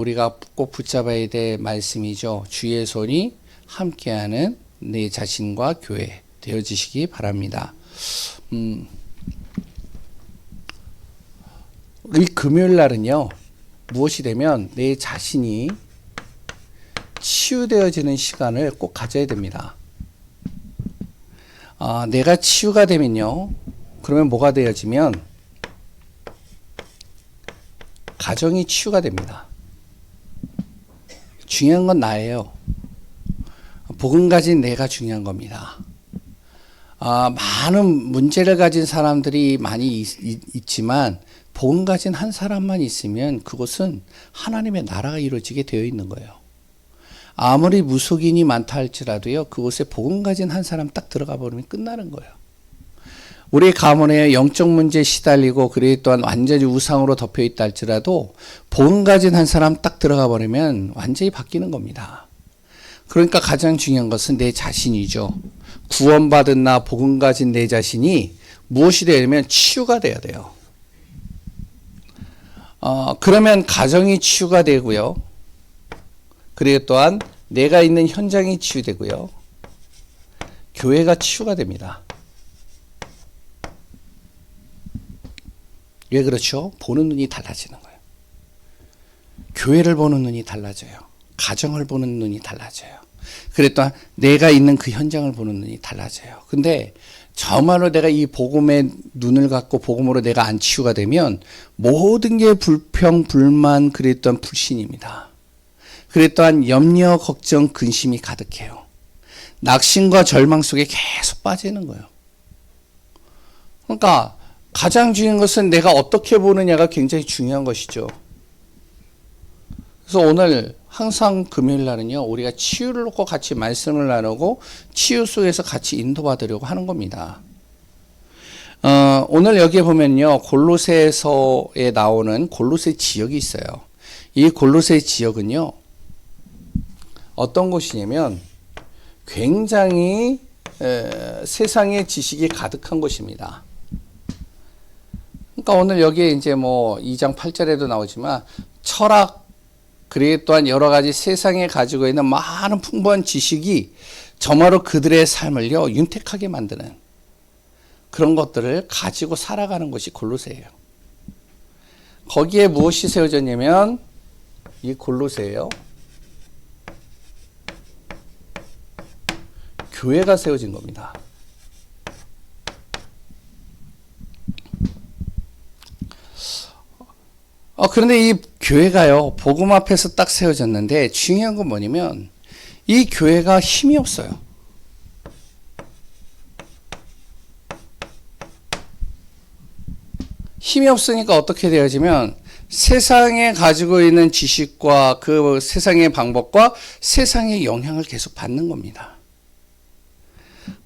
우리가 꼭 붙잡아야 될 말씀이죠. 주의 손이 함께하는 내 자신과 교회 되어지시기 바랍니다. 이 금요일 날은요, 무엇이 되면 내 자신이 치유되어지는 시간을 꼭 가져야 됩니다. 내가 치유가 되면요, 그러면 뭐가 되어지면 가정이 치유가 됩니다. 중요한 건 나예요. 복음 가진 내가 중요한 겁니다. 많은 문제를 가진 사람들이 많이 있지만 복음 가진 한 사람만 있으면 그것은 하나님의 나라가 이루어지게 되어 있는 거예요. 아무리 무속인이 많다 할지라도요, 그곳에 복음 가진 한 사람 딱 들어가 버리면 끝나는 거예요. 우리 가문에 영적 문제에 시달리고 그리고 또한 완전히 우상으로 덮여 있다 할지라도 복음 가진 한 사람 딱 들어가 버리면 완전히 바뀌는 겁니다. 그러니까 가장 중요한 것은 내 자신이죠. 구원받은 나, 복음 가진 내 자신이 무엇이 되려면 치유가 돼야 돼요. 그러면 가정이 치유가 되고요. 그리고 또한 내가 있는 현장이 치유되고요. 교회가 치유가 됩니다. 왜 그렇죠? 보는 눈이 달라지는 거예요. 교회를 보는 눈이 달라져요. 가정을 보는 눈이 달라져요. 그리고 또한 내가 있는 그 현장을 보는 눈이 달라져요. 근데 정말로 내가 이 복음의 눈을 갖고 복음으로 내가 안 치유가 되면 모든 게 불평, 불만, 그리고 또한 불신입니다. 그리고 또한 염려, 걱정, 근심이 가득해요. 낙심과 절망 속에 계속 빠지는 거예요. 그러니까 가장 중요한 것은 내가 어떻게 보느냐가 굉장히 중요한 것이죠. 그래서 오늘 항상 금요일 날은요, 우리가 치유를 놓고 같이 말씀을 나누고 치유 속에서 같이 인도받으려고 하는 겁니다. 오늘 여기에 보면요, 골로새서에 나오는 골로새 지역이 있어요. 이 골로새 지역은요, 어떤 곳이냐면 굉장히 세상의 지식이 가득한 곳입니다. 그러니까 오늘 여기에 이제 뭐 2장 8절에도 나오지만 철학, 그리고 또한 여러 가지 세상에 가지고 있는 많은 풍부한 지식이 정말로 그들의 삶을요, 윤택하게 만드는 그런 것들을 가지고 살아가는 것이 골로새예요. 거기에 무엇이 세워졌냐면 이 골로새예요. 교회가 세워진 겁니다. 그런데 이 교회가요, 복음 앞에서 딱 세워졌는데 중요한 건 뭐냐면 이 교회가 힘이 없어요. 힘이 없으니까 어떻게 되어지면 세상에 가지고 있는 지식과 그 세상의 방법과 세상의 영향을 계속 받는 겁니다.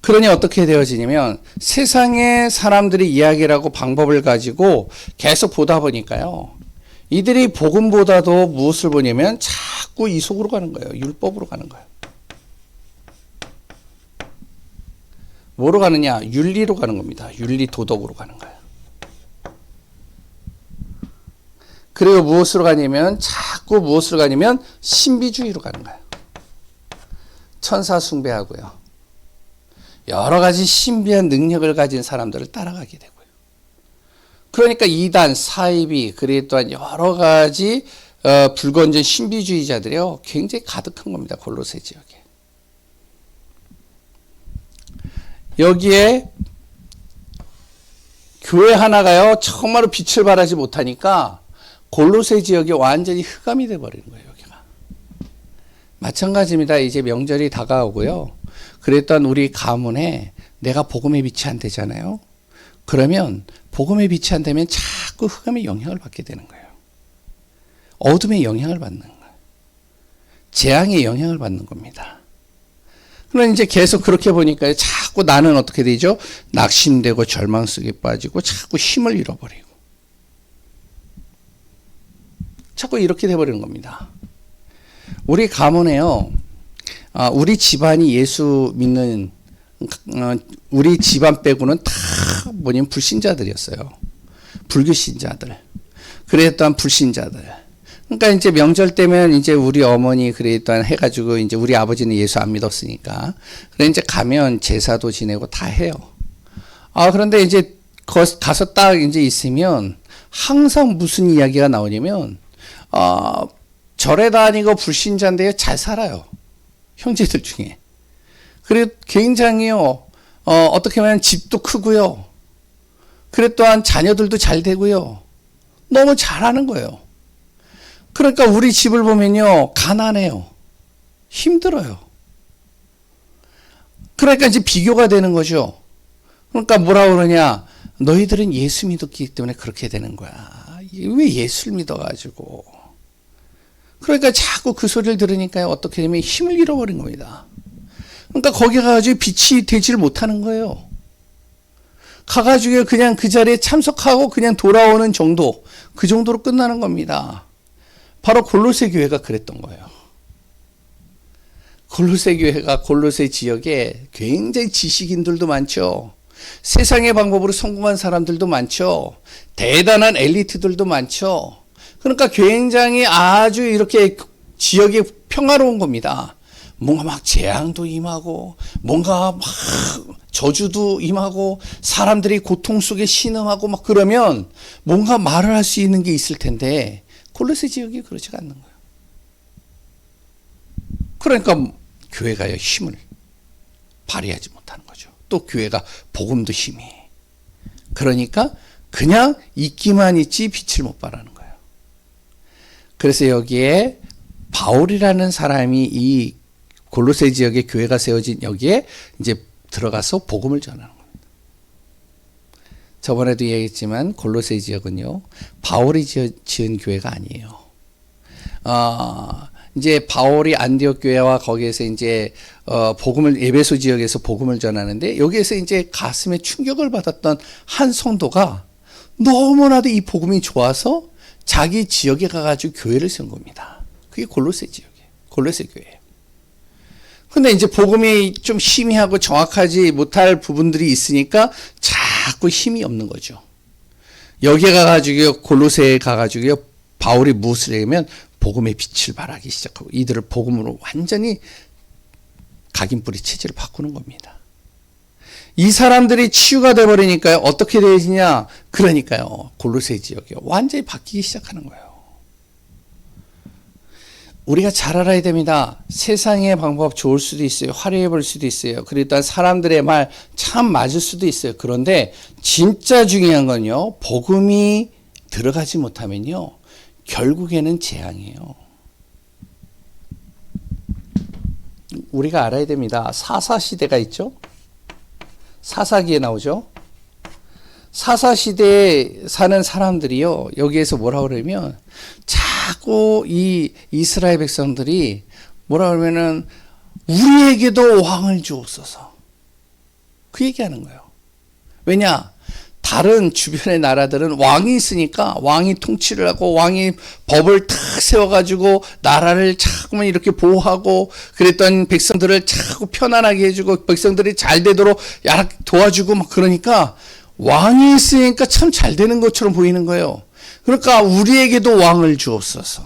그러니 어떻게 되어지냐면 세상의 사람들이 이야기를 하고 방법을 가지고 계속 보다 보니까요, 이들이 복음보다도 무엇을 보냐면 자꾸 이속으로 가는 거예요. 율법으로 가는 거예요. 뭐로 가느냐? 윤리로 가는 겁니다. 윤리 도덕으로 가는 거예요. 그리고 무엇으로 가냐면 자꾸 무엇으로 가냐면 신비주의로 가는 거예요. 천사 숭배하고요. 여러 가지 신비한 능력을 가진 사람들을 따라가게 되고요. 그러니까 이단, 사이비, 그리고 또한 여러 가지 불건전 신비주의자들이요, 굉장히 가득한 겁니다. 골로새 지역에. 여기에 교회 하나가요, 정말로 빛을 발하지 못하니까 골로새 지역이 완전히 흑암이 돼버리는 거예요. 여기가. 마찬가지입니다. 이제 명절이 다가오고요. 그랬던 우리 가문에 내가 복음의 빛이 안 되잖아요. 그러면 복음의 빛이 안 되면 자꾸 흑암의 영향을 받게 되는 거예요. 어둠의 영향을 받는 거예요. 재앙의 영향을 받는 겁니다. 그럼 이제 계속 그렇게 보니까 자꾸 나는 어떻게 되죠? 낙심되고 절망 속에 빠지고 자꾸 힘을 잃어버리고 자꾸 이렇게 돼버리는 겁니다. 우리 가문에요, 우리 집안이 예수 믿는 우리 집안 빼고는 다 뭐냐면 불신자들이었어요. 불교 신자들. 그랬던 불신자들. 그러니까 이제 명절 때면 이제 우리 어머니 그래 일단 해가지고 이제 우리 아버지는 예수 안 믿었으니까 그래 이제 가면 제사도 지내고 다 해요. 그런데 이제 가서 딱 이제 있으면 항상 무슨 이야기가 나오냐면 절에 다니고 불신자인데 잘 살아요. 형제들 중에. 그리고 굉장히요. 어떻게 보면 집도 크고요. 그래 또한 자녀들도 잘 되고요. 너무 잘하는 거예요. 그러니까 우리 집을 보면요. 가난해요. 힘들어요. 그러니까 이제 비교가 되는 거죠. 그러니까 뭐라 그러냐. 너희들은 예수 믿었기 때문에 그렇게 되는 거야. 왜 예수를 믿어가지고. 그러니까 자꾸 그 소리를 들으니까 어떻게 되면 힘을 잃어버린 겁니다. 그러니까 거기 가가지고 빛이 되지를 못하는 거예요. 가가지고 그냥 그 자리에 참석하고 그냥 돌아오는 정도, 그 정도로 끝나는 겁니다. 바로 골로새 교회가 그랬던 거예요. 골로새 교회가 골로새 지역에 굉장히 지식인들도 많죠. 세상의 방법으로 성공한 사람들도 많죠. 대단한 엘리트들도 많죠. 그러니까 굉장히 아주 이렇게 지역이 평화로운 겁니다. 뭔가 막 재앙도 임하고 뭔가 막 저주도 임하고 사람들이 고통 속에 신음하고 막 그러면 뭔가 말을 할 수 있는 게 있을 텐데 골로새 지역이 그렇지가 않는 거예요. 그러니까 교회가요 힘을 발휘하지 못하는 거죠. 또 교회가 복음도 힘이. 그러니까 그냥 있기만 있지 빛을 못 발하는 거예요. 그래서 여기에 바울이라는 사람이 이 골로새 지역에 교회가 세워진 여기에 이제 들어가서 복음을 전하는 겁니다. 저번에도 얘기했지만 골로새 지역은요 바울이 지은 교회가 아니에요. 이제 바울이 안디옥 교회와 거기에서 이제 복음을 에베소 지역에서 복음을 전하는데 여기에서 이제 가슴에 충격을 받았던 한 성도가 너무나도 이 복음이 좋아서 자기 지역에 가가지고 교회를 세운 겁니다. 그게 골로새 지역이에요. 골로새 교회예요. 근데 이제 복음이 좀 희미하고 정확하지 못할 부분들이 있으니까 자꾸 힘이 없는 거죠. 여기에 가가지고 골로새에 가가지고 바울이 무엇을 하냐면 복음의 빛을 발하기 시작하고 이들을 복음으로 완전히 각인뿌리 체질을 바꾸는 겁니다. 이 사람들이 치유가 되어버리니까요. 어떻게 되느냐. 그러니까요. 골로새 지역이 완전히 바뀌기 시작하는 거예요. 우리가 잘 알아야 됩니다. 세상의 방법 좋을 수도 있어요. 화려해 보일 수도 있어요. 그리고 사람들의 말 참 맞을 수도 있어요. 그런데 진짜 중요한 건요. 복음이 들어가지 못하면요. 결국에는 재앙이에요. 우리가 알아야 됩니다. 사사시대가 있죠. 사사기에 나오죠. 사사시대에 사는 사람들이요. 여기에서 뭐라고 그러면 자꾸 이 이스라엘 백성들이 뭐라 그러면은 우리에게도 왕을 주옵소서. 그 얘기하는 거예요. 왜냐? 다른 주변의 나라들은 왕이 있으니까 왕이 통치를 하고 왕이 법을 탁 세워가지고 나라를 자꾸만 이렇게 보호하고 그랬던 백성들을 자꾸 편안하게 해주고 백성들이 잘 되도록 도와주고 막 그러니까 왕이 있으니까 참 잘 되는 것처럼 보이는 거예요. 그러니까 우리에게도 왕을 주옵소서.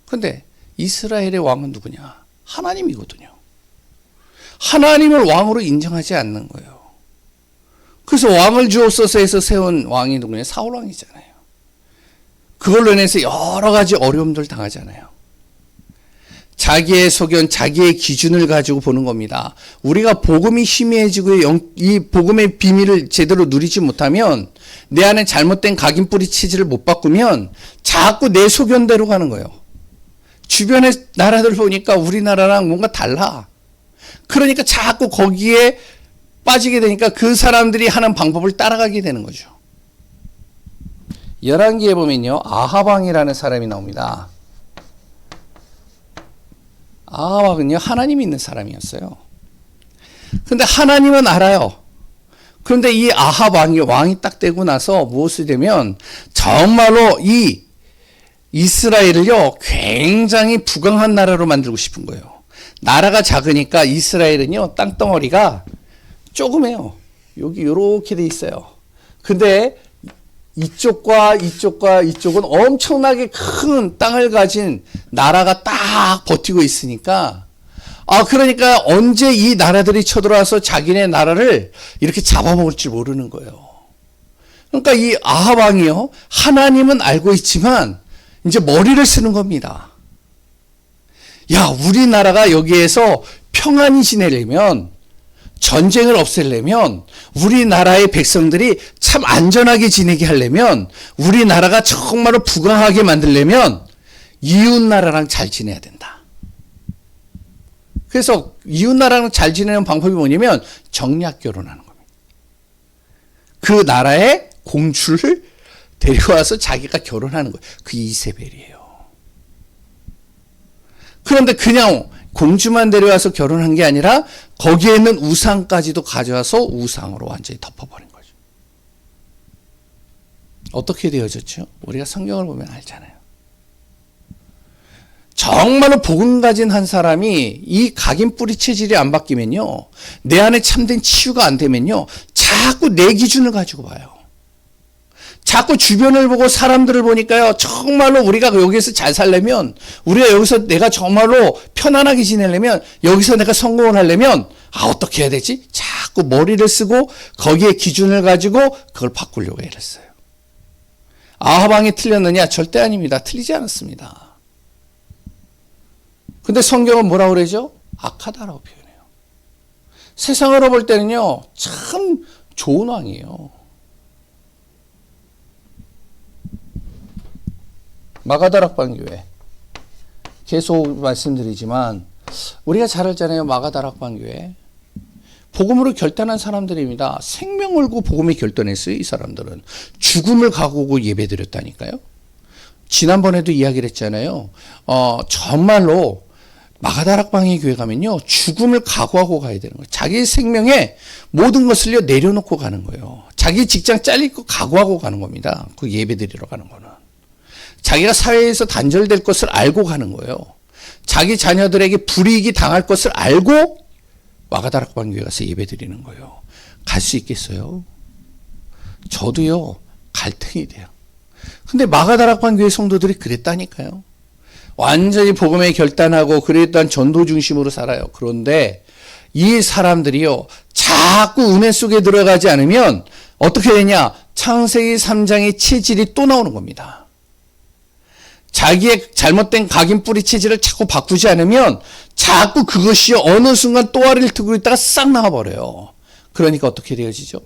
근데 이스라엘의 왕은 누구냐? 하나님이거든요. 하나님을 왕으로 인정하지 않는 거예요. 그래서 왕을 주옵소서 해서 세운 왕이 누구냐? 사울 왕이잖아요. 그걸로 인해서 여러 가지 어려움들 당하잖아요. 자기의 소견, 자기의 기준을 가지고 보는 겁니다. 우리가 복음이 희미해지고 이 복음의 비밀을 제대로 누리지 못하면 내 안에 잘못된 각인뿌리 체질을 못 바꾸면 자꾸 내 소견대로 가는 거예요. 주변의 나라들 보니까 우리나라랑 뭔가 달라. 그러니까 자꾸 거기에 빠지게 되니까 그 사람들이 하는 방법을 따라가게 되는 거죠. 열왕기에 보면요. 아합 왕이라는 사람이 나옵니다. 아합 왕은요. 하나님이 있는 사람이었어요. 그런데 하나님은 알아요. 그런데 이 아합 왕이 딱 되고 나서 무엇이 되면 정말로 이 이스라엘을요. 굉장히 부강한 나라로 만들고 싶은 거예요. 나라가 작으니까 이스라엘은요. 땅덩어리가 조그매요. 여기 요렇게 돼 있어요. 근데 이쪽과 이쪽과 이쪽은 엄청나게 큰 땅을 가진 나라가 딱 버티고 있으니까, 그러니까 언제 이 나라들이 쳐들어와서 자기네 나라를 이렇게 잡아먹을 줄 모르는 거예요. 그러니까 이 아합 왕이요, 하나님은 알고 있지만 이제 머리를 쓰는 겁니다. 야, 우리나라가 여기에서 평안히 지내려면, 전쟁을 없애려면, 우리나라의 백성들이 참 안전하게 지내게 하려면, 우리나라가 정말로 부강하게 만들려면 이웃나라랑 잘 지내야 된다. 그래서 이웃나라랑 잘 지내는 방법이 뭐냐면 정략 결혼하는 겁니다. 그 나라의 공주를 데려와서 자기가 결혼하는 거예요. 그 이세벨이에요. 그런데 그냥 공주만 데려와서 결혼한 게 아니라 거기에 있는 우상까지도 가져와서 우상으로 완전히 덮어버린 거죠. 어떻게 되어졌죠? 우리가 성경을 보면 알잖아요. 정말로 복음 가진 한 사람이 이 각인 뿌리 체질이 안 바뀌면요, 내 안에 참된 치유가 안 되면요, 자꾸 내 기준을 가지고 봐요. 자꾸 주변을 보고 사람들을 보니까요, 정말로 우리가 여기서 잘 살려면, 우리가 여기서 내가 정말로 편안하게 지내려면, 여기서 내가 성공을 하려면 어떻게 해야 되지? 자꾸 머리를 쓰고 거기에 기준을 가지고 그걸 바꾸려고 애를 써요. 아합 왕이 틀렸느냐? 절대 아닙니다. 틀리지 않았습니다. 근데 성경은 뭐라고 그러죠? 악하다라고 표현해요. 세상으로 볼 때는요, 참 좋은 왕이에요. 마가다락방 교회. 계속 말씀드리지만 우리가 잘 알잖아요. 마가다락방 교회. 복음으로 결단한 사람들입니다. 생명 걸고 복음에 결단했어요. 이 사람들은. 죽음을 각오하고 예배드렸다니까요. 지난번에도 이야기를 했잖아요. 정말로 마가다락방의 교회 가면요, 죽음을 각오하고 가야 되는 거예요. 자기 생명에 모든 것을 내려놓고 가는 거예요. 자기 직장 잘릴 거 각오하고 가는 겁니다. 그 예배드리러 가는 거는. 자기가 사회에서 단절될 것을 알고 가는 거예요. 자기 자녀들에게 불이익이 당할 것을 알고 마가다락방 교회 가서 예배드리는 거예요. 갈 수 있겠어요? 저도요, 갈등이 돼요. 근데 마가다락방 교회 성도들이 그랬다니까요. 완전히 복음에 결단하고 그랬던 전도 중심으로 살아요. 그런데 이 사람들이요, 자꾸 은혜 속에 들어가지 않으면 어떻게 되냐? 창세기 3장의 체질이 또 나오는 겁니다. 자기의 잘못된 각인 뿌리 체질을 자꾸 바꾸지 않으면 자꾸 그것이 어느 순간 또아리를 트고 있다가 싹 나와버려요. 그러니까 어떻게 되어지죠?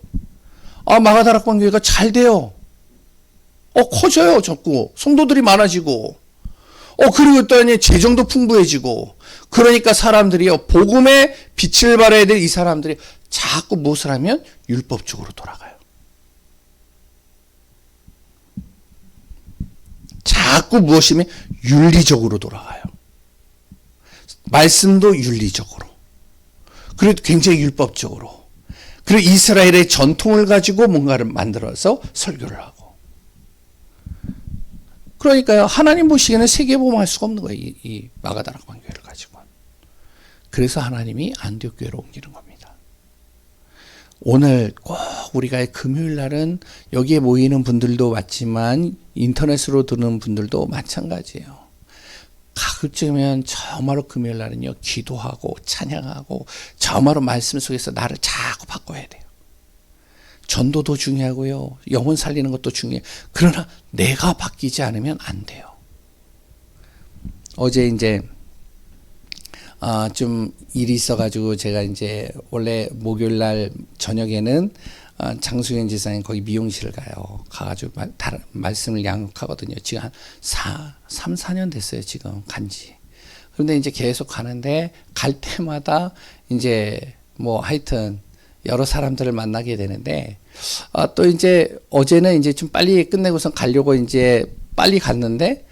마가다락방 교회가 잘 돼요. 커져요. 자꾸 성도들이 많아지고, 그리고 또 재정도 풍부해지고. 그러니까 사람들이요, 복음의 빛을 발해야 될 이 사람들이 자꾸 무엇을 하면 율법적으로 돌아가요. 자꾸 무엇이면 윤리적으로 돌아가요. 말씀도 윤리적으로. 그리고 굉장히 율법적으로. 그리고 이스라엘의 전통을 가지고 뭔가를 만들어서 설교를 하고. 그러니까요, 하나님 보시기에는 세계보험할 수가 없는 거예요. 이 마가다락방 교회를 가지고. 그래서 하나님이 안디옥 교회로 옮기는 겁니다. 오늘 꼭 우리가 금요일 날은 여기에 모이는 분들도 맞지만 인터넷으로 듣는 분들도 마찬가지예요. 가급적이면 정말로 금요일 날은요, 기도하고 찬양하고 정말로 말씀 속에서 나를 자꾸 바꿔야 돼요. 전도도 중요하고요, 영혼 살리는 것도 중요해요. 그러나 내가 바뀌지 않으면 안 돼요. 어제 이제 좀 일이 있어가지고 제가 이제 원래 목요일 날 저녁에는 장수현 지사님 거기 미용실을 가요. 가가지고 말씀을 양육하거든요. 지금 한 3, 4년 됐어요. 지금 간지. 그런데 이제 계속 가는데 갈 때마다 이제 뭐 하여튼 여러 사람들을 만나게 되는데, 또 이제 어제는 이제 좀 빨리 끝내고선 가려고 이제 빨리 갔는데,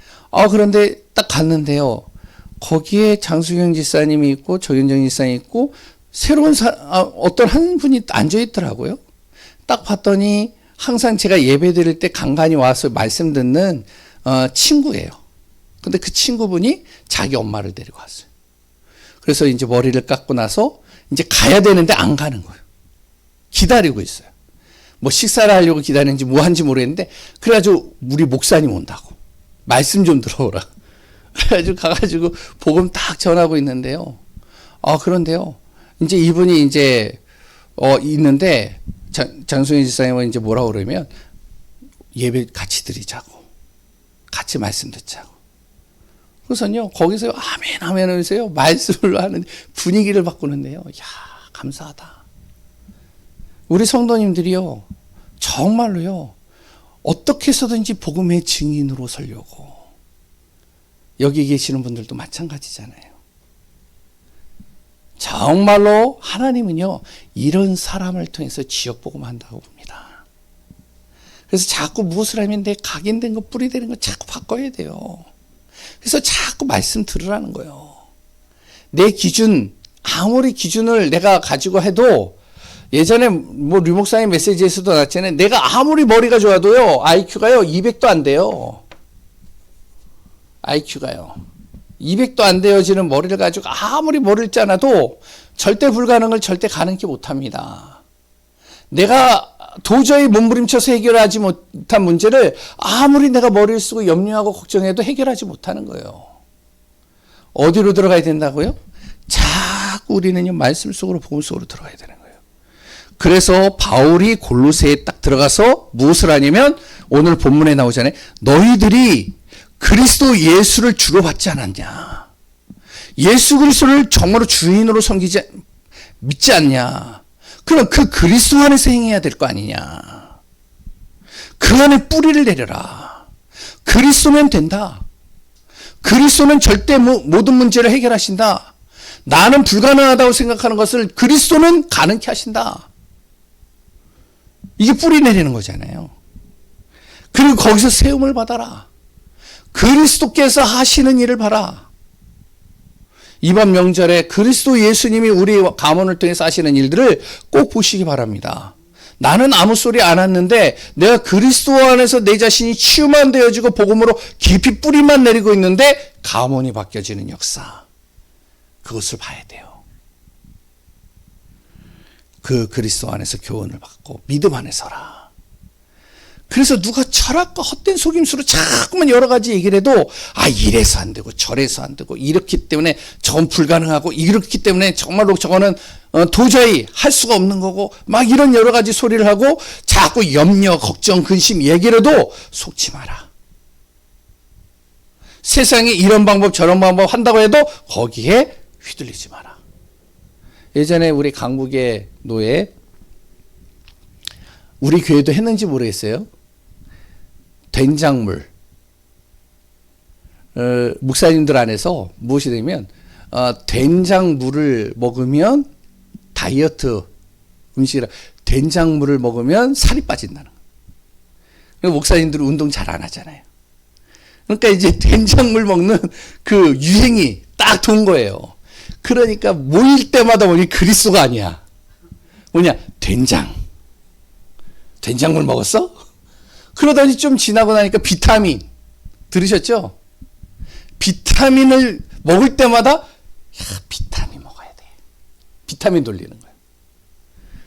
그런데 딱 갔는데요, 거기에 장수경 지사님이 있고 조윤정 지사님이 있고 새로운 어떤 한 분이 앉아 있더라고요. 딱 봤더니 항상 제가 예배 드릴 때 간간히 와서 말씀 듣는 친구예요. 근데 그 친구분이 자기 엄마를 데리고 왔어요. 그래서 이제 머리를 깎고 나서 이제 가야 되는데 안 가는 거예요. 기다리고 있어요. 뭐 식사를 하려고 기다리는지 뭐 한지 모르겠는데 그래가지고 우리 목사님 온다고 말씀 좀 들어오라. 그래가지고 가가지고 복음 딱 전하고 있는데요. 그런데요. 이제 이분이 이제 있는데 장순희 지사님은 이제 뭐라고 그러면 예배 같이 드리자고, 같이 말씀 듣자고. 그래서요 거기서 아멘 아멘 하면서요 말씀을 하는 분위기를 바꾸는데요. 야 감사하다. 우리 성도님들이요 정말로요 어떻게 해서든지 복음의 증인으로 서려고. 여기 계시는 분들도 마찬가지잖아요. 정말로 하나님은요 이런 사람을 통해서 지역복음 한다고 봅니다. 그래서 자꾸 무엇을 하면 내 각인된 거 뿌리되는 거 자꾸 바꿔야 돼요. 그래서 자꾸 말씀 들으라는 거예요. 내 기준, 아무리 기준을 내가 가지고 해도 예전에 뭐 류목사의 메시지에서도 나왔잖아요. 내가 아무리 머리가 좋아도요 IQ가요 200도 안 돼요. IQ가요 200도 안 되어지는 머리를 가지고 아무리 머리를 짜놔도 절대 불가능을 절대 가능케 못합니다. 내가 도저히 몸부림쳐서 해결하지 못한 문제를 아무리 내가 머리를 쓰고 염려하고 걱정해도 해결하지 못하는 거예요. 어디로 들어가야 된다고요? 자꾸 우리는요 말씀 속으로 복음 속으로 들어가야 되는 거예요. 그래서 바울이 골로새에 딱 들어가서 무엇을 하냐면 오늘 본문에 나오잖아요. 너희들이 그리스도 예수를 주로 받지 않았냐? 예수 그리스도를 정말로 주인으로 믿지 않냐? 그럼 그 그리스도 안에서 행해야 될 거 아니냐? 그 안에 뿌리를 내려라. 그리스도면 된다. 그리스도는 절대 모든 문제를 해결하신다. 나는 불가능하다고 생각하는 것을 그리스도는 가능케 하신다. 이게 뿌리 내리는 거잖아요. 그리고 거기서 세움을 받아라. 그리스도께서 하시는 일을 봐라. 이번 명절에 그리스도 예수님이 우리 가문을 통해서 하시는 일들을 꼭 보시기 바랍니다. 나는 아무 소리 안 했는데 내가 그리스도 안에서 내 자신이 치유만 되어지고 복음으로 깊이 뿌리만 내리고 있는데 가문이 바뀌어지는 역사. 그것을 봐야 돼요. 그 그리스도 안에서 교훈을 받고 믿음 안에 서라. 그래서 누가 철학과 헛된 속임수로 자꾸만 여러 가지 얘기를 해도 이래서 안 되고 저래서 안 되고 이렇기 때문에 저건 불가능하고 이렇기 때문에 정말로 저거는 도저히 할 수가 없는 거고 막 이런 여러 가지 소리를 하고 자꾸 염려, 걱정, 근심 얘기를 해도 속지 마라. 세상이 이런 방법 저런 방법 한다고 해도 거기에 휘둘리지 마라. 예전에 우리 강북의 노예 우리 교회도 했는지 모르겠어요. 된장물 목사님들 안에서 무엇이 되면 된장물을 먹으면 다이어트 음식이라 된장물을 먹으면 살이 빠진다는 거예요. 목사님들은 운동 잘 안 하잖아요. 그러니까 이제 된장물 먹는 그 유행이 딱 돈 거예요. 그러니까 모일 때마다 우리 그리스도가 아니야. 뭐냐? 된장물 먹었어? 그러더니 좀 지나고 나니까 비타민 들으셨죠? 비타민을 먹을 때마다 비타민 먹어야 돼. 비타민 돌리는 거예요.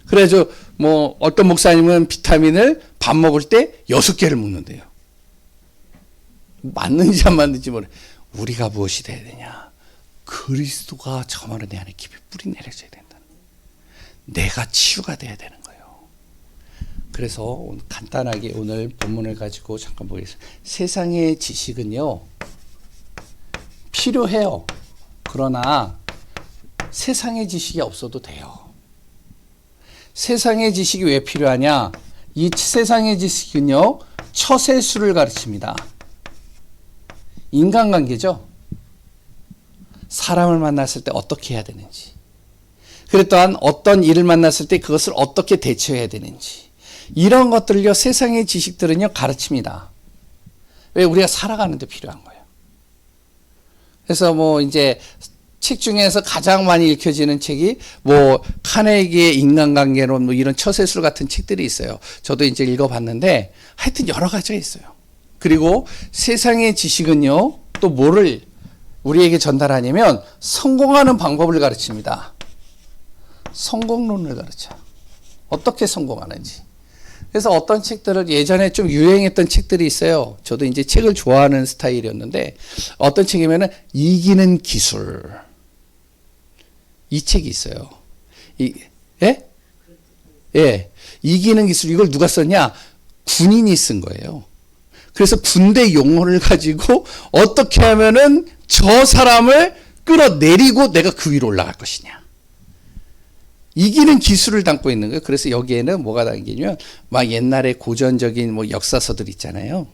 그래서 뭐 어떤 목사님은 비타민을 밥 먹을 때 6개를 먹는데요. 맞는지 안 맞는지 모르. 우리가 무엇이 돼야 되냐? 그리스도가 정말로 내 안에 깊이 뿌리 내려져야 된다. 내가 치유가 돼야 되는 거예요. 그래서 간단하게 오늘 본문을 가지고 잠깐 보겠습니다. 세상의 지식은요 필요해요. 그러나 세상의 지식이 없어도 돼요. 세상의 지식이 왜 필요하냐? 이 세상의 지식은요 처세술을 가르칩니다. 인간관계죠. 사람을 만났을 때 어떻게 해야 되는지, 그리고 또한 어떤 일을 만났을 때 그것을 어떻게 대처해야 되는지, 이런 것들을요 세상의 지식들은요 가르칩니다. 왜? 우리가 살아가는데 필요한 거예요. 그래서 뭐 이제 책 중에서 가장 많이 읽혀지는 책이 뭐 카네기의 인간관계론 뭐 이런 처세술 같은 책들이 있어요. 저도 이제 읽어봤는데 하여튼 여러 가지가 있어요. 그리고 세상의 지식은요 또 뭐를 우리에게 전달하냐면 성공하는 방법을 가르칩니다. 성공론을 가르쳐요. 어떻게 성공하는지. 그래서 어떤 책들을 예전에 좀 유행했던 책들이 있어요. 저도 이제 책을 좋아하는 스타일이었는데 어떤 책이면은 이기는 기술. 이 책이 있어요. 예? 예. 이기는 기술. 이걸 누가 썼냐? 군인이 쓴 거예요. 그래서 군대 용어를 가지고 어떻게 하면은 저 사람을 끌어내리고 내가 그 위로 올라갈 것이냐. 이기는 기술을 담고 있는 거예요. 그래서 여기에는 뭐가 담기냐면 막 옛날에 고전적인 뭐 역사서들 있잖아요.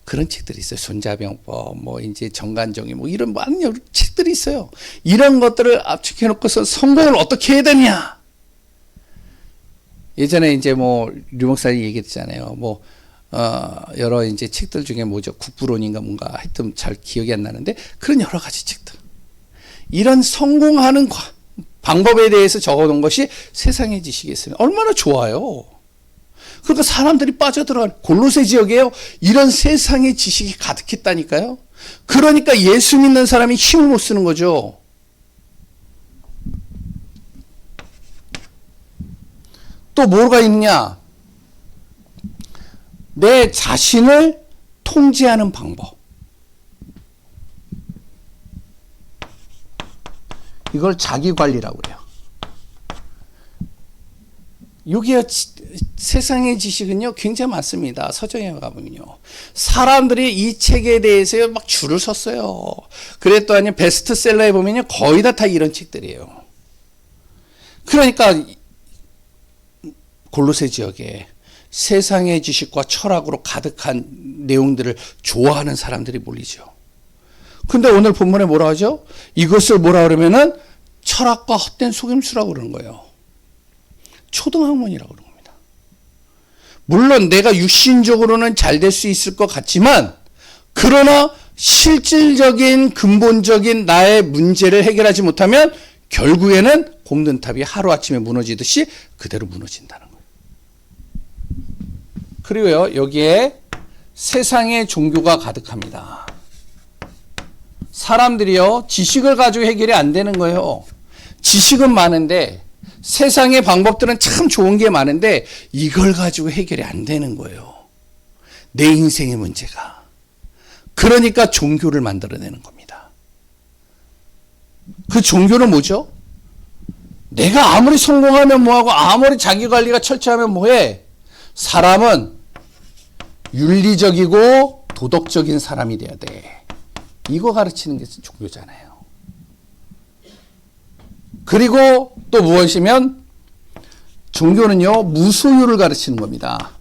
그런 책들이 있어요. 손자병법, 뭐 이제 정관정의 뭐 이런 많은 여러 책들이 있어요. 이런 것들을 압축해 놓고서 성공을 어떻게 해야 되냐. 예전에 이제 뭐 류목사님 얘기했잖아요. 뭐 여러 이제 책들 중에 뭐죠? 국부론인가 뭔가 하여튼 잘 기억이 안 나는데 그런 여러 가지 책들. 이런 성공하는 방법에 대해서 적어놓은 것이 세상의 지식이었으면 얼마나 좋아요. 그러니까 사람들이 빠져들어간 골로새 지역에요. 이런 세상의 지식이 가득했다니까요. 그러니까 예수 믿는 사람이 힘을 못 쓰는 거죠. 또 뭐가 있냐? 내 자신을 통제하는 방법. 이걸 자기관리라고 그래요. 여기에 세상의 지식은요 굉장히 많습니다. 서점에 가보면요. 사람들이 이 책에 대해서 막 줄을 섰어요. 그랬더니 베스트셀러에 보면요 거의 다 이런 책들이에요. 그러니까 골로새 지역에 세상의 지식과 철학으로 가득한 내용들을 좋아하는 사람들이 몰리죠. 근데 오늘 본문에 뭐라 하죠? 이것을 뭐라 그러면은 철학과 헛된 속임수라고 그러는 거예요. 초등학문이라고 그러는 겁니다. 물론 내가 육신적으로는 잘 될 수 있을 것 같지만 그러나 실질적인 근본적인 나의 문제를 해결하지 못하면 결국에는 공든탑이 하루아침에 무너지듯이 그대로 무너진다는 거예요. 그리고요 여기에 세상의 종교가 가득합니다. 사람들이요 지식을 가지고 해결이 안 되는 거예요. 지식은 많은데 세상의 방법들은 참 좋은 게 많은데 이걸 가지고 해결이 안 되는 거예요. 내 인생의 문제가. 그러니까 종교를 만들어내는 겁니다. 그 종교는 뭐죠? 내가 아무리 성공하면 뭐하고 아무리 자기관리가 철저하면 뭐해? 사람은 윤리적이고 도덕적인 사람이 돼야 돼. 이거 가르치는 게 종교잖아요. 그리고 또 무엇이면 종교는요 무소유를 가르치는 겁니다.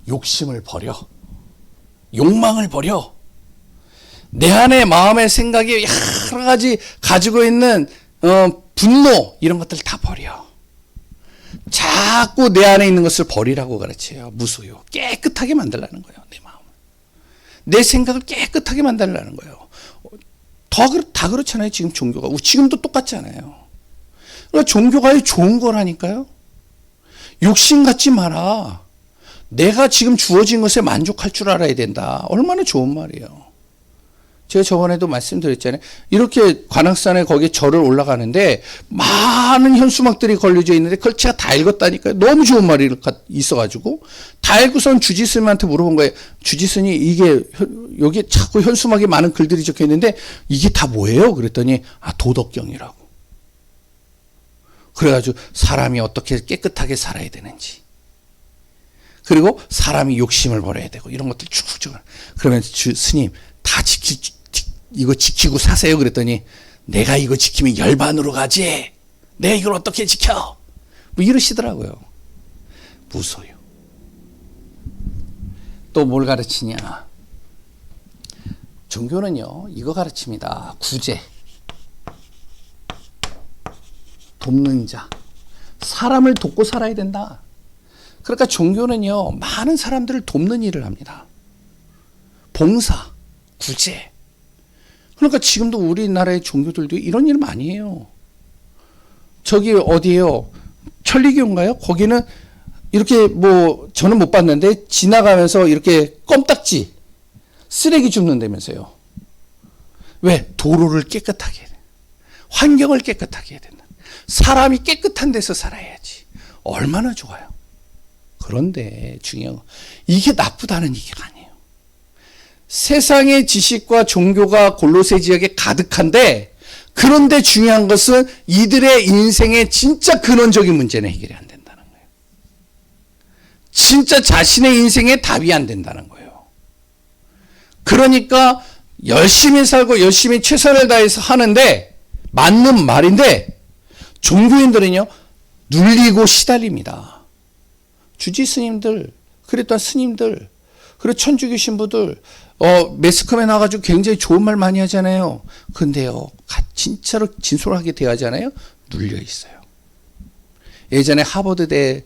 욕심을 버려. 욕망을 버려. 내 안에 마음의 생각이 여러 가지 가지고 있는 분노 이런 것들 다 버려. 자꾸 내 안에 있는 것을 버리라고 가르쳐요. 무소유. 깨끗하게 만들라는 거예요. 내 마음을. 내 생각을 깨끗하게 만들라는 거예요. 다 그렇잖아요. 지금 종교가. 지금도 똑같잖아요. 그러니까 종교가 좋은 거라니까요. 욕심 갖지 마라. 내가 지금 주어진 것에 만족할 줄 알아야 된다. 얼마나 좋은 말이에요. 제가 저번에도 말씀드렸잖아요. 이렇게 관악산에 거기에 절을 올라가는데 많은 현수막들이 걸려져 있는데 그걸 제가 다 읽었다니까요. 너무 좋은 말이 있어가지고 다 읽고선 주지스님한테 물어본 거예요. 주지스님 이게 여기 자꾸 현수막에 많은 글들이 적혀 있는데 이게 다 뭐예요? 그랬더니 도덕경이라고. 그래가지고 사람이 어떻게 깨끗하게 살아야 되는지 그리고 사람이 욕심을 버려야 되고 이런 것들 쭉쭉 그러면 스님 다 이거 지키고 사세요. 그랬더니 내가 이거 지키면 열반으로 가지. 내가 이걸 어떻게 지켜? 뭐 이러시더라고요. 무소유. 또 뭘 가르치냐? 종교는요 이거 가르칩니다. 구제. 돕는 자. 사람을 돕고 살아야 된다. 그러니까 종교는요 많은 사람들을 돕는 일을 합니다. 봉사, 구제. 그러니까 지금도 우리나라의 종교들도 이런 일 많이 해요. 저기 어디에요? 천리교인가요? 거기는 이렇게 뭐 저는 못 봤는데 지나가면서 이렇게 껌딱지 쓰레기 줍는다면서요. 왜? 도로를 깨끗하게 해야 돼. 환경을 깨끗하게 해야 된다. 사람이 깨끗한 데서 살아야지. 얼마나 좋아요. 그런데 중요한 거, 이게 나쁘다는 얘기가 아니에요. 세상의 지식과 종교가 골로새 지역에 가득한데, 그런데 중요한 것은 이들의 인생의 진짜 근원적인 문제는 해결이 안 된다는 거예요. 진짜 자신의 인생에 답이 안 된다는 거예요. 그러니까 열심히 살고 열심히 최선을 다해서 하는데, 맞는 말인데, 종교인들은요, 눌리고 시달립니다. 주지 스님들, 그랬던 스님들, 그리고 천주교 신부들, 매스컴에 나와가지고 굉장히 좋은 말 많이 하잖아요. 근데요, 진짜로 진솔하게 대하잖아요. 눌려 있어요. 예전에 하버드에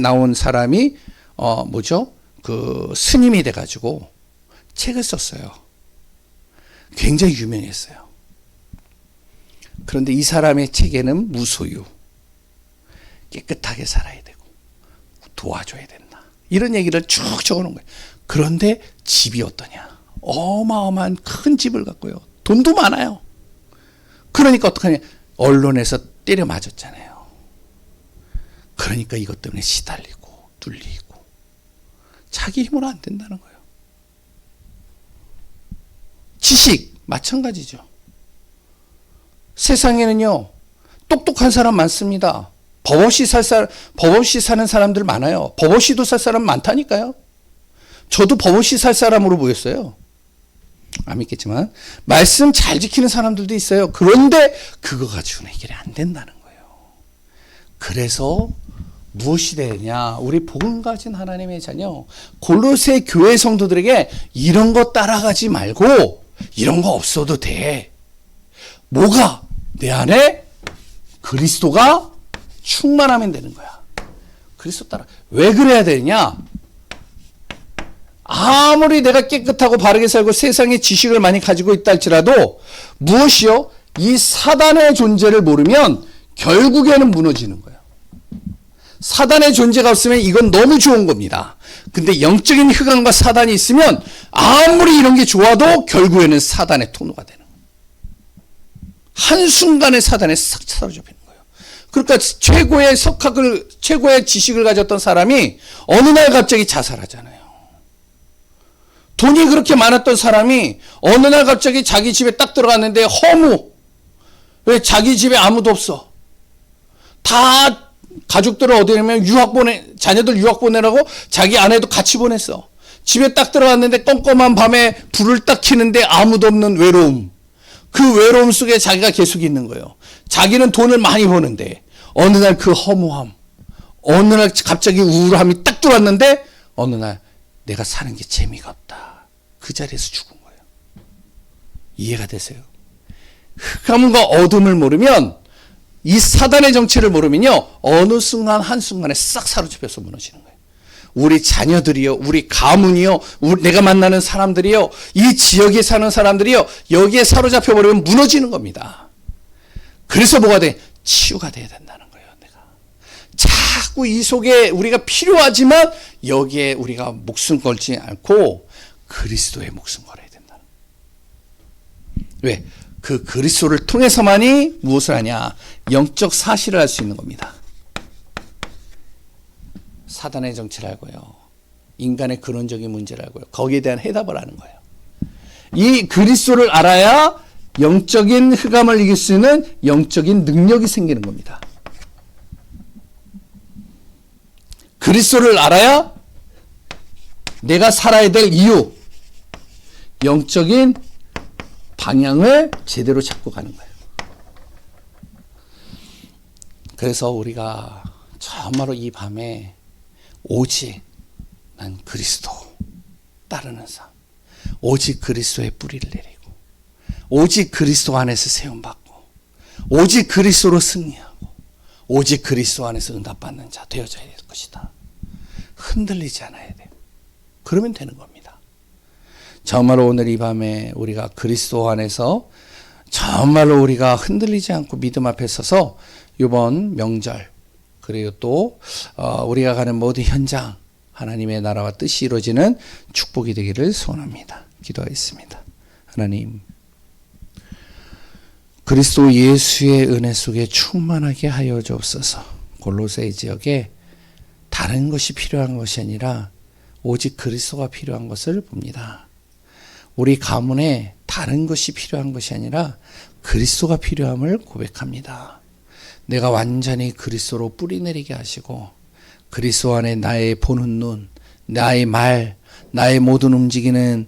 나온 사람이, 스님이 돼가지고 책을 썼어요. 굉장히 유명했어요. 그런데 이 사람의 책에는 무소유, 깨끗하게 살아야 되고, 도와줘야 된다, 이런 얘기를 쭉 적어놓은 거예요. 그런데 집이 어떠냐? 어마어마한 큰 집을 갖고요. 돈도 많아요. 그러니까 어떡하냐? 언론에서 때려 맞았잖아요. 그러니까 이것 때문에 시달리고 눌리고 자기 힘으로 안 된다는 거예요. 지식 마찬가지죠. 세상에는요, 똑똑한 사람 많습니다. 법 없이 사는 사람들 많아요. 법 없이도 살 사람 많다니까요. 저도 법 없이 살 사람으로 보였어요. 안 믿겠지만 말씀 잘 지키는 사람들도 있어요. 그런데 그거 가지고는 해결이 안 된다는 거예요. 그래서 무엇이 되냐? 우리 복음 가진 하나님의 자녀 골로새 교회 성도들에게 이런 거 따라가지 말고 이런 거 없어도 돼. 뭐가? 내 안에 그리스도가 충만하면 되는 거야. 그리스도 따라. 왜 그래야 되냐? 아무리 내가 깨끗하고 바르게 살고 세상의 지식을 많이 가지고 있다 할지라도 무엇이요? 이 사단의 존재를 모르면 결국에는 무너지는 거예요. 사단의 존재가 없으면 이건 너무 좋은 겁니다. 근데 영적인 흑암과 사단이 있으면 아무리 이런 게 좋아도 결국에는 사단의 통로가 되는 거예요. 한순간에 사단에 싹 사로잡히는 거예요. 그러니까 최고의 지식을 가졌던 사람이 어느 날 갑자기 자살하잖아요. 돈이 그렇게 많았던 사람이 어느 날 갑자기 자기 집에 딱 들어갔는데 허무. 왜? 자기 집에 아무도 없어. 다 가족들을 어디 가면 자녀들 유학 보내라고 자기 아내도 같이 보냈어. 집에 딱 들어갔는데 껌껌한 밤에 불을 딱 켜는데 아무도 없는 외로움. 그 외로움 속에 자기가 계속 있는 거예요. 자기는 돈을 많이 버는데 어느 날 그 허무함, 어느 날 갑자기 우울함이 딱 들어왔는데 어느 날 내가 사는 게 재미가 없다. 그 자리에서 죽은 거예요. 이해가 되세요? 흑암과 어둠을 모르면, 이 사단의 정체를 모르면요, 어느 순간 한순간에 싹 사로잡혀서 무너지는 거예요. 우리 자녀들이요, 우리 가문이요, 내가 만나는 사람들이요, 이 지역에 사는 사람들이요, 여기에 사로잡혀 버리면 무너지는 겁니다. 그래서 뭐가 돼? 치유가 돼야 된다는 거예요. 내가 자꾸 이 속에 우리가 필요하지만 여기에 우리가 목숨 걸지 않고 그리스도의 목숨 걸어야 된다. 왜? 그 그리스도를 통해서만이 무엇을 하냐? 영적 사실을 알 수 있는 겁니다. 사단의 정체를 알고요. 인간의 근원적인 문제를 알고요. 거기에 대한 해답을 아는 거예요. 이 그리스도를 알아야 영적인 흑암을 이길 수 있는 영적인 능력이 생기는 겁니다. 그리스도를 알아야 내가 살아야 될 이유, 영적인 방향을 제대로 잡고 가는 거예요. 그래서 우리가 정말로 이 밤에 오직 난 그리스도 따르는 삶, 오직 그리스도의 뿌리를 내리고, 오직 그리스도 안에서 세움받고, 오직 그리스도로 승리하고, 오직 그리스도 안에서 응답받는 자 되어져야 될 것이다. 흔들리지 않아야 돼요. 그러면 되는 겁니다. 정말로 오늘 이 밤에 우리가 그리스도 안에서 정말로 우리가 흔들리지 않고 믿음 앞에 서서 이번 명절, 그리고 또 우리가 가는 모든 현장, 하나님의 나라와 뜻이 이루어지는 축복이 되기를 소원합니다. 기도하겠습니다. 하나님, 그리스도 예수의 은혜 속에 충만하게 하여 주옵소서. 골로새 지역에 다른 것이 필요한 것이 아니라 오직 그리스도가 필요한 것을 봅니다. 우리 가문에 다른 것이 필요한 것이 아니라 그리스도가 필요함을 고백합니다. 내가 완전히 그리스도로 뿌리내리게 하시고 그리스도 안에 나의 보는 눈, 나의 말, 나의 모든 움직이는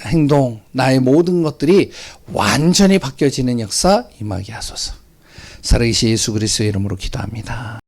행동, 나의 모든 것들이 완전히 바뀌어지는 역사 임하게 하소서. 살아계신 예수 그리스도의 이름으로 기도합니다.